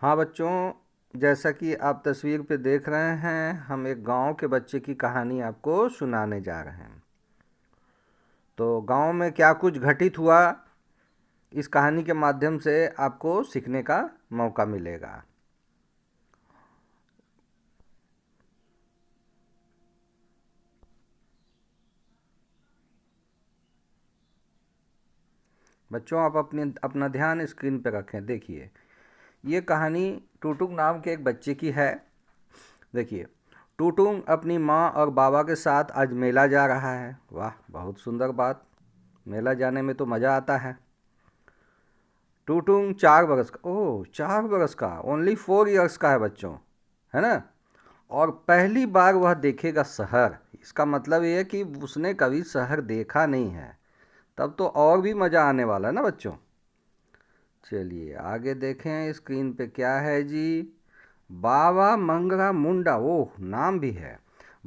हाँ बच्चों, जैसा कि आप तस्वीर पे देख रहे हैं, हम एक गांव के बच्चे की कहानी आपको सुनाने जा रहे हैं। तो गांव में क्या कुछ घटित हुआ, इस कहानी के माध्यम से आपको सीखने का मौका मिलेगा। बच्चों, आप अपना ध्यान स्क्रीन पे रखें। देखिए, ये कहानी टुटुक नाम के एक बच्चे की है। देखिए, टुटुक अपनी माँ और बाबा के साथ आज मेला जा रहा है। वाह, बहुत सुंदर बात। मेला जाने में तो मज़ा आता है। टूटूंग 4 बरस का, ओह 4 बरस का, ओनली 4 ईयर्स का है बच्चों, है ना। और पहली बार वह देखेगा शहर। इसका मतलब ये है कि उसने कभी शहर देखा नहीं है। तब तो और भी मज़ा आने वाला है ना बच्चों। चलिए आगे देखें, स्क्रीन पे क्या है जी। बाबा मंगरा मुंडा, ओह नाम भी है।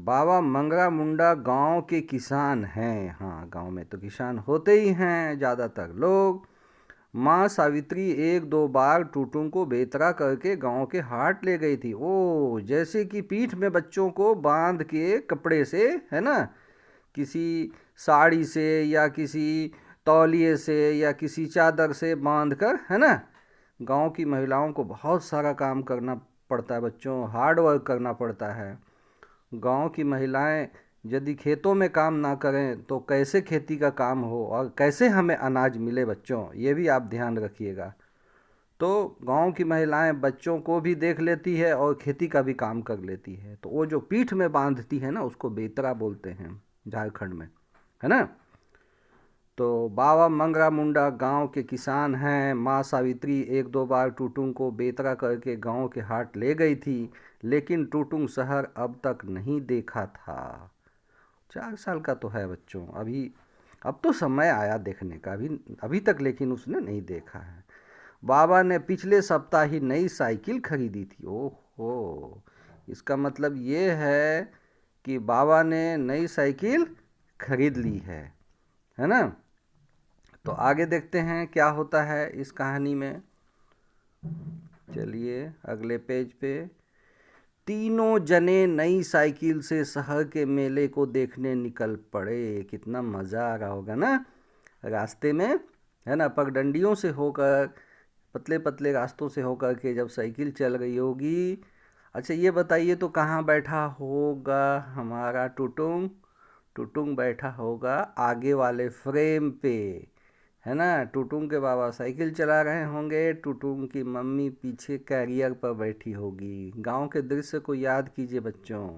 बाबा मंगरा मुंडा गांव के किसान हैं। हाँ, गांव में तो किसान होते ही हैं ज़्यादातर लोग। माँ सावित्री एक दो बार टूटू को बेतरा करके गांव के हाट ले गई थी। ओ, जैसे कि पीठ में बच्चों को बांध के कपड़े से, है ना, किसी साड़ी से या किसी तौलिए से या किसी चादर से बांध कर, है ना। गांव की महिलाओं को बहुत सारा काम करना पड़ता है बच्चों, हार्ड वर्क करना पड़ता है। गांव की महिलाएं यदि खेतों में काम ना करें तो कैसे खेती का काम हो और कैसे हमें अनाज मिले बच्चों, ये भी आप ध्यान रखिएगा। तो गांव की महिलाएं बच्चों को भी देख लेती है और खेती का भी काम कर लेती है। तो वो जो पीठ में बांधती है ना, उसको बेतरा बोलते हैं झारखंड में, है ना। तो बाबा मंगरा मुंडा गांव के किसान हैं। माँ सावित्री एक दो बार टूटुंग को बेतरा करके गांव के हाट ले गई थी, लेकिन टूटुंग शहर अब तक नहीं देखा था। 4 साल का तो है बच्चों अभी। अब तो समय आया देखने का, अभी अभी तक लेकिन उसने नहीं देखा है। बाबा ने पिछले सप्ताह ही नई साइकिल खरीदी थी। ओहो, इसका मतलब ये है कि बाबा ने नई साइकिल खरीद ली है ना। तो आगे देखते हैं क्या होता है इस कहानी में। चलिए अगले पेज पे। तीनों जने नई साइकिल से शहर के मेले को देखने निकल पड़े। कितना मज़ा आ रहा होगा ना रास्ते में, है ना। पगडंडियों से होकर, पतले पतले रास्तों से होकर के जब साइकिल चल रही होगी। अच्छा ये बताइए, तो कहाँ बैठा होगा हमारा टुटुंग। टुटुंग बैठा होगा आगे वाले फ्रेम पे, है ना। टुटुंग के बाबा साइकिल चला रहे होंगे, टुटुंग की मम्मी पीछे कैरियर पर बैठी होगी। गांव के दृश्य को याद कीजिए बच्चों।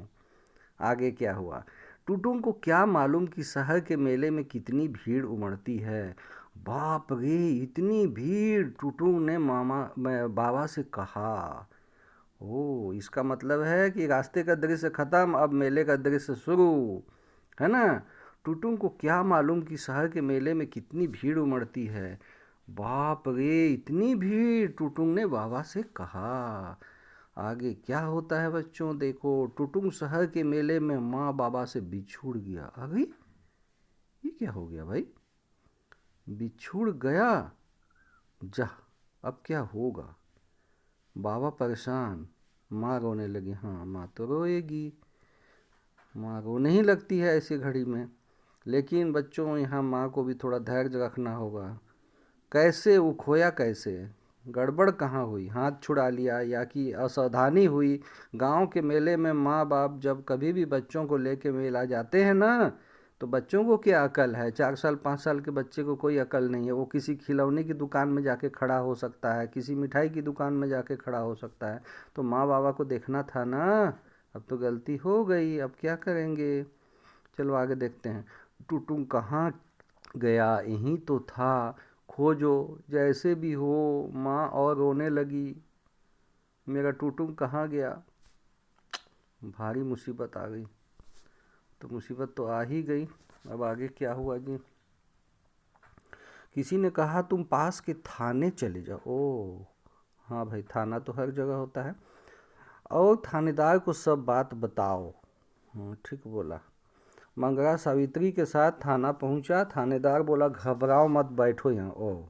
आगे क्या हुआ। टुटुंग को क्या मालूम कि शहर के मेले में कितनी भीड़ उमड़ती है। बाप रे, इतनी भीड़। टुटुंग ने बाबा से कहा। ओ, इसका मतलब है कि रास्ते का दृश्य खत्म, अब मेले का दृश्य शुरू, है ना। टुटुंग को क्या मालूम कि शहर के मेले में कितनी भीड़ उमड़ती है। बाप रे, इतनी भीड़, टुटुंग ने बाबा से कहा। आगे क्या होता है बच्चों, देखो। टुटुंग शहर के मेले में माँ बाबा से बिछुड़ गया। अरे, ये क्या हो गया भाई, बिछुड़ गया। जा, अब क्या होगा। बाबा परेशान, माँ रोने लगी। हाँ, माँ तो रोएगी, माँ रोने ही लगती है ऐसी घड़ी में। लेकिन बच्चों, यहाँ माँ को भी थोड़ा धैर्य रखना होगा। कैसे वो खोया, कैसे, गड़बड़ कहाँ हुई, हाथ छुड़ा लिया या कि असावधानी हुई। गांव के मेले में माँ बाप जब कभी भी बच्चों को लेके मेला जाते हैं ना, तो बच्चों को क्या अकल है। 4 साल 5 साल के बच्चे को कोई अकल नहीं है। वो किसी खिलौने की दुकान में जाके खड़ा हो सकता है, किसी मिठाई की दुकान में जाके खड़ा हो सकता है। तो माँ बाबा को देखना था ना। अब तो गलती हो गई, अब क्या करेंगे। चलो आगे देखते हैं। टुटू कहाँ गया, यहीं तो था, खोजो जैसे भी हो। माँ और रोने लगी, मेरा टुटू कहाँ गया। भारी मुसीबत आ गई। तो मुसीबत तो आ ही गई, अब आगे क्या हुआ जी। किसी ने कहा तुम पास के थाने चले जाओ। ओ, हाँ भाई, थाना तो हर जगह होता है। और थानेदार को सब बात बताओ। हाँ, ठीक बोला। मंगरा सावित्री के साथ थाना पहुंचा। थानेदार बोला घबराओ मत, बैठो यहाँ। ओ,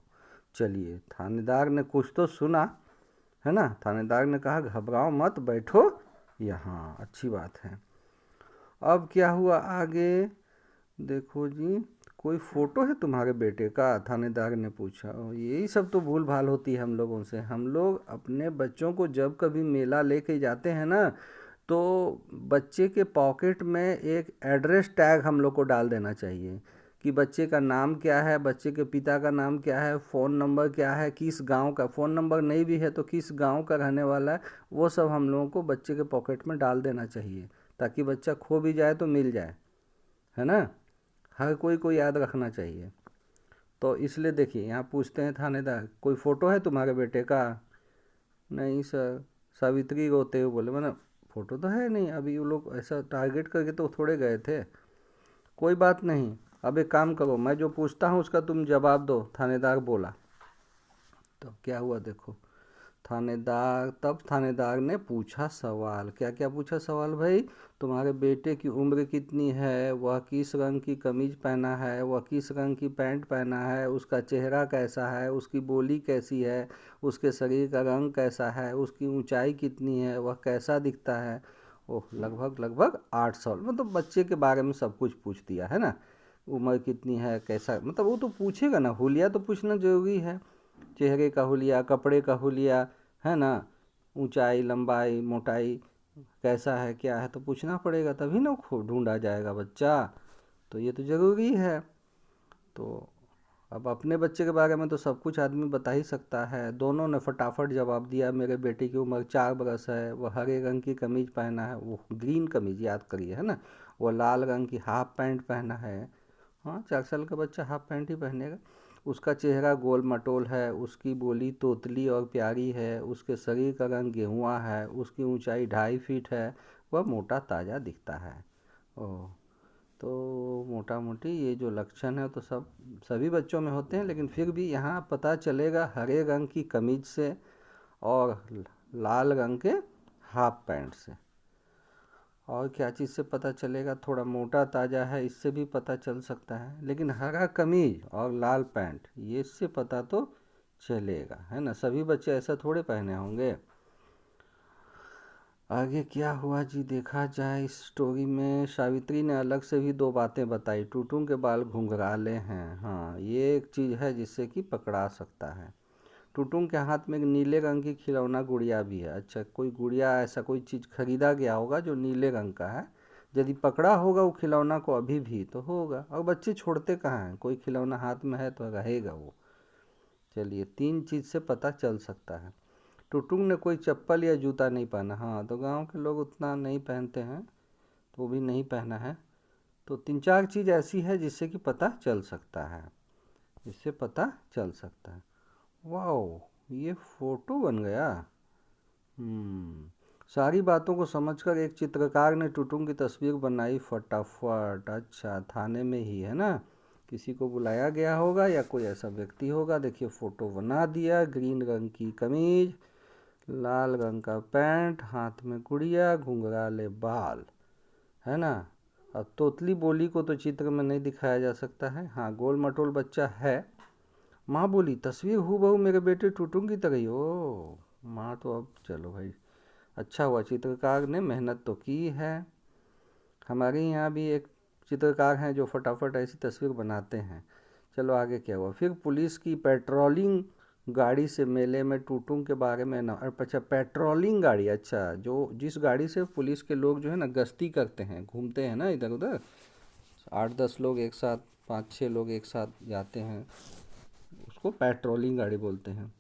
चलिए, थानेदार ने कुछ तो सुना, है ना। थानेदार ने कहा घबराओ मत, बैठो यहाँ, अच्छी बात है। अब क्या हुआ आगे, देखो जी, कोई फोटो है तुम्हारे बेटे का, थानेदार ने पूछा। यही सब तो भूल भाल होती है हम लोगों से। हम लोग अपने बच्चों को जब कभी मेला लेके जाते हैं ना, तो बच्चे के पॉकेट में एक एड्रेस टैग हम लोग को डाल देना चाहिए कि बच्चे का नाम क्या है, बच्चे के पिता का नाम क्या है, फ़ोन नंबर क्या है, किस गांव का, फ़ोन नंबर नहीं भी है तो किस गांव का रहने वाला है, वो सब हम लोगों को बच्चे के पॉकेट में डाल देना चाहिए, ताकि बच्चा खो भी जाए तो मिल जाए, है ना। हर कोई को याद रखना चाहिए। तो इसलिए देखिए यहाँ पूछते हैं थानेदार, कोई फ़ोटो है तुम्हारे बेटे का? नहीं सर, सावित्री रोते हुए बोले, मैंने फ़ोटो तो है नहीं, अभी वो लोग ऐसा टारगेट करके तो थोड़े गए थे। कोई बात नहीं, अब एक काम करो, मैं जो पूछता हूँ उसका तुम जवाब दो, थानेदार बोला। तो क्या हुआ देखो, थानेदार ने पूछा सवाल। क्या क्या पूछा सवाल भाई? तुम्हारे बेटे की उम्र कितनी है, वह किस रंग की कमीज पहना है, वह किस रंग की पैंट पहना है, उसका चेहरा कैसा है, उसकी बोली कैसी है, उसके शरीर का रंग कैसा है, उसकी ऊंचाई कितनी है, वह कैसा दिखता है। ओह, लगभग लगभग 8 साल, मतलब बच्चे के बारे में सब कुछ पूछ दिया, है ना। उम्र कितनी है, कैसा, मतलब वो तो पूछेगा ना, हुलिया तो पूछना जरूरी है। चेहरे का हुलिया, कपड़े का हुलिया, है ना, ऊंचाई लंबाई मोटाई कैसा है क्या है, तो पूछना पड़ेगा, तभी ना खूब ढूंढा जाएगा बच्चा। तो ये तो ज़रूरी है। तो अब अपने बच्चे के बारे में तो सब कुछ आदमी बता ही सकता है। दोनों ने फटाफट जवाब दिया, मेरे बेटे की उम्र 4 बरस है, वह हरे रंग की कमीज पहना है, वो ग्रीन कमीज याद करिए, है ना, वो लाल रंग की हाफ पैंट पहना है। हाँ, 4 साल का बच्चा हाफ पैंट ही पहनेगा। उसका चेहरा गोल मटोल है, उसकी बोली तोतली और प्यारी है, उसके शरीर का रंग गेहुआ है, उसकी ऊंचाई 2.5 फीट है, वह मोटा ताज़ा दिखता है। ओह, तो मोटा मोटी ये जो लक्षण है तो सभी बच्चों में होते हैं, लेकिन फिर भी यहाँ पता चलेगा हरे रंग की कमीज से और लाल रंग के हाफ पैंट से। और क्या चीज़ से पता चलेगा? थोड़ा मोटा ताज़ा है, इससे भी पता चल सकता है, लेकिन हरा कमीज और लाल पैंट ये इससे पता तो चलेगा, है ना। सभी बच्चे ऐसा थोड़े पहने होंगे। आगे क्या हुआ जी, देखा जाए इस स्टोरी में, सावित्री ने अलग से भी 2 बातें बताई। टूटू के बाल घुंघराले हैं, हाँ ये एक चीज़ है जिससे कि पकड़ा सकता है। टुटुंग के हाथ में एक नीले रंग की खिलौना गुड़िया भी है। अच्छा, कोई गुड़िया, ऐसा कोई चीज़ खरीदा गया होगा जो नीले रंग का है। यदि पकड़ा होगा वो खिलौना को अभी भी तो होगा, और बच्चे छोड़ते कहाँ हैं, कोई खिलौना हाथ में है तो रहेगा वो। चलिए, 3 चीज़ से पता चल सकता है। टुटुंग ने कोई चप्पल या जूता नहीं पहना, हाँ तो गांव के लोग उतना नहीं पहनते हैं, तो वो भी नहीं पहना है। तो 3-4 चीज़ ऐसी है जिससे कि पता चल सकता है, जिससे पता चल सकता है। वाह, ये फोटो बन गया। सारी बातों को समझकर एक चित्रकार ने टुटुंग की तस्वीर बनाई फटाफट। अच्छा, थाने में ही है ना, किसी को बुलाया गया होगा या कोई ऐसा व्यक्ति होगा। देखिए फोटो बना दिया, ग्रीन रंग की कमीज, लाल रंग का पैंट, हाथ में गुड़िया, घुंघराले बाल, है ना। अब तोतली बोली को तो चित्र में नहीं दिखाया जा सकता है, हाँ गोल मटोल बच्चा है। माँ बोली तस्वीर हूबहू मेरे बेटे टुटुंग की तरह ही। ओ माँ, तो अब चलो भाई, अच्छा हुआ चित्रकार ने मेहनत तो की है। हमारे यहाँ भी एक चित्रकार हैं जो फटाफट ऐसी तस्वीर बनाते हैं। चलो आगे क्या हुआ, फिर पुलिस की पेट्रोलिंग गाड़ी से मेले में टुटुंग के बारे में ना, अच्छा पेट्रोलिंग गाड़ी, अच्छा जो जिस गाड़ी से पुलिस के लोग जो है ना गश्ती करते हैं, घूमते हैं ना इधर उधर, 8-10 लोग एक साथ, 5-6 लोग एक साथ जाते हैं, उसको पेट्रोलिंग गाड़ी बोलते हैं।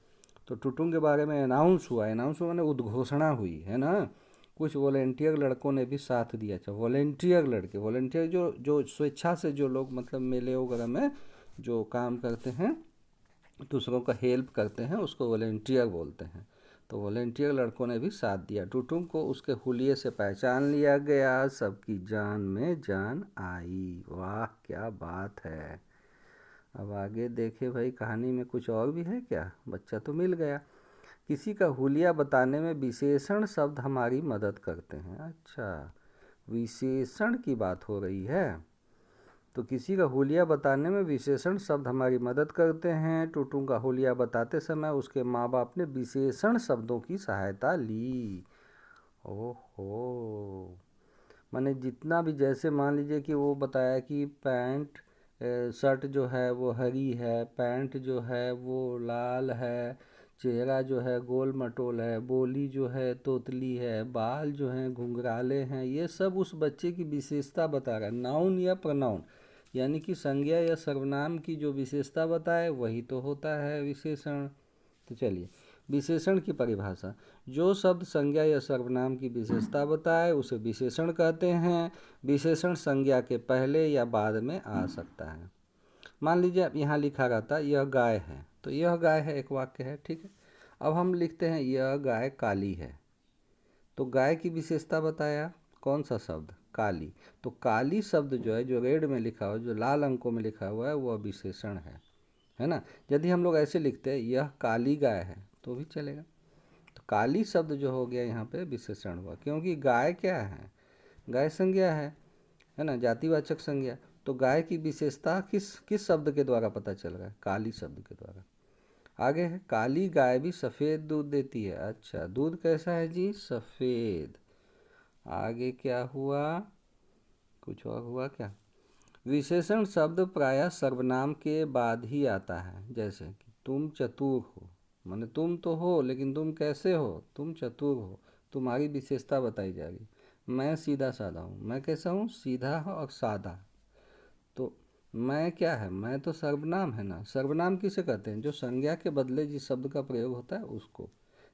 तो टुटुंग के बारे में अनाउंस हुआ, मैंने उद्घोषणा हुई, है ना। कुछ वॉलेंटियर लड़कों ने भी साथ दिया। अच्छा, वॉलेंटियर लड़के, वॉलेंटियर जो जो स्वेच्छा से जो लोग मतलब मेले वगैरह में जो काम करते हैं, दूसरों का हेल्प करते हैं, उसको वॉलेंटियर बोलते हैं। तो वॉलेंटियर लड़कों ने भी साथ दिया। टुटुंग को उसके हुलिये से पहचान लिया गया, सबकी जान में जान आई। वाह क्या बात है। अब आगे देखे भाई, कहानी में कुछ और भी है क्या? बच्चा तो मिल गया। किसी का हुलिया बताने में विशेषण शब्द हमारी मदद करते हैं। अच्छा, विशेषण की बात हो रही है। तो किसी का हुलिया बताने में विशेषण शब्द हमारी मदद करते हैं। टुटू का हुलिया बताते समय उसके माँ बाप ने विशेषण शब्दों की सहायता ली। ओहो, माने जितना भी, जैसे मान लीजिए कि वो बताया कि पैंट शर्ट जो है वो हरी है, पैंट जो है वो लाल है, चेहरा जो है गोल मटोल है, बोली जो है तोतली है, बाल जो हैं घुंघराले हैं, ये सब उस बच्चे की विशेषता बता रहा है। नाउन या प्रोनाउन, यानी कि संज्ञा या सर्वनाम की जो विशेषता बताए वही तो होता है विशेषण। तो चलिए, विशेषण की परिभाषा, जो शब्द संज्ञा या सर्वनाम की विशेषता बताए उसे विशेषण कहते हैं। विशेषण संज्ञा के पहले या बाद में आ सकता है। मान लीजिए यहाँ लिखा रहता यह गाय है, तो यह गाय है एक वाक्य है, ठीक है। अब हम लिखते हैं यह गाय काली है, तो गाय की विशेषता बताया कौन सा शब्द, काली। तो काली शब्द जो है, जो रेड में लिखा हुआ, जो लाल अंकों में लिखा हुआ है, वह विशेषण है ना। यदि हम लोग ऐसे लिखते हैं यह काली गाय है तो भी चलेगा। तो काली शब्द जो हो गया यहाँ पे विशेषण हुआ, क्योंकि गाय क्या है, गाय संज्ञा है ना, जातिवाचक संज्ञा। तो गाय की विशेषता किस किस शब्द के द्वारा पता चल रहा है, काली शब्द के द्वारा। आगे है, काली गाय भी सफ़ेद दूध देती है। अच्छा, दूध कैसा है जी, सफ़ेद। आगे क्या हुआ, कुछ और हुआ क्या। विशेषण शब्द प्रायः सर्वनाम के बाद ही आता है, जैसे कि तुम चतुर हो, माने तुम तो हो लेकिन तुम कैसे हो, तुम चतुर हो, तुम्हारी विशेषता बताई जाएगी। मैं सीधा साधा हूँ, मैं कैसा हूँ, सीधा और साधा। तो मैं क्या है, मैं तो सर्वनाम है ना। सर्वनाम किसे कहते हैं, जो संज्ञा के बदले जिस शब्द का प्रयोग होता है उसको।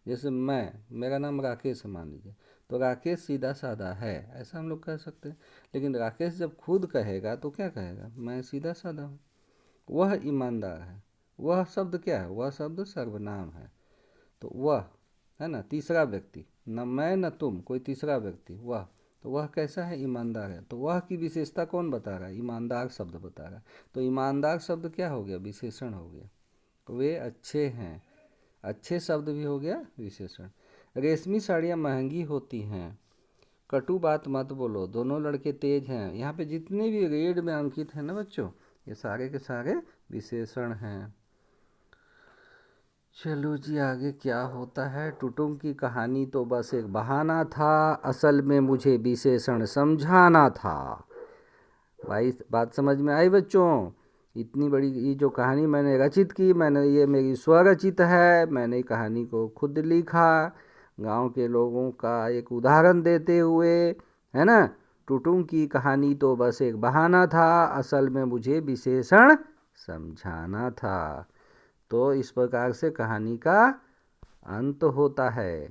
जैसे मैं, मेरा नाम राकेश है मान लीजिए, तो राकेश सीधा साधा है, ऐसा हम लोग कह सकते हैं। लेकिन राकेश जब खुद कहेगा तो क्या कहेगा, मैं सीधा साधा हूँ। वह ईमानदार है, वह शब्द क्या है, वह शब्द सर्वनाम है। तो वह है ना, तीसरा व्यक्ति, न मैं न तुम, कोई तीसरा व्यक्ति, वह। तो वह कैसा है, ईमानदार है। तो वह की विशेषता कौन बता रहा है, ईमानदार शब्द बता रहा है। तो ईमानदार शब्द क्या हो गया, विशेषण हो गया। वे अच्छे हैं, अच्छे शब्द भी हो गया विशेषण। रेशमी साड़ियाँ महंगी होती हैं, कटु बात मत बोलो, दोनों लड़के तेज हैं। यहाँ पे जितने भी रेड में अंकित हैं ना बच्चों, ये सारे के सारे विशेषण हैं। चलो जी, आगे क्या होता है। टुटुम की कहानी तो बस एक बहाना था, असल में मुझे विशेषण समझाना था। भाई बात समझ में आई बच्चों। इतनी बड़ी ये जो कहानी मैंने रचित की, मैंने, ये मेरी स्वरचित है, मैंने कहानी को खुद लिखा, गांव के लोगों का एक उदाहरण देते हुए, है ना। टुटुम की कहानी तो बस एक बहाना था, असल में मुझे विशेषण समझाना था। तो इस प्रकार से कहानी का अंत होता है।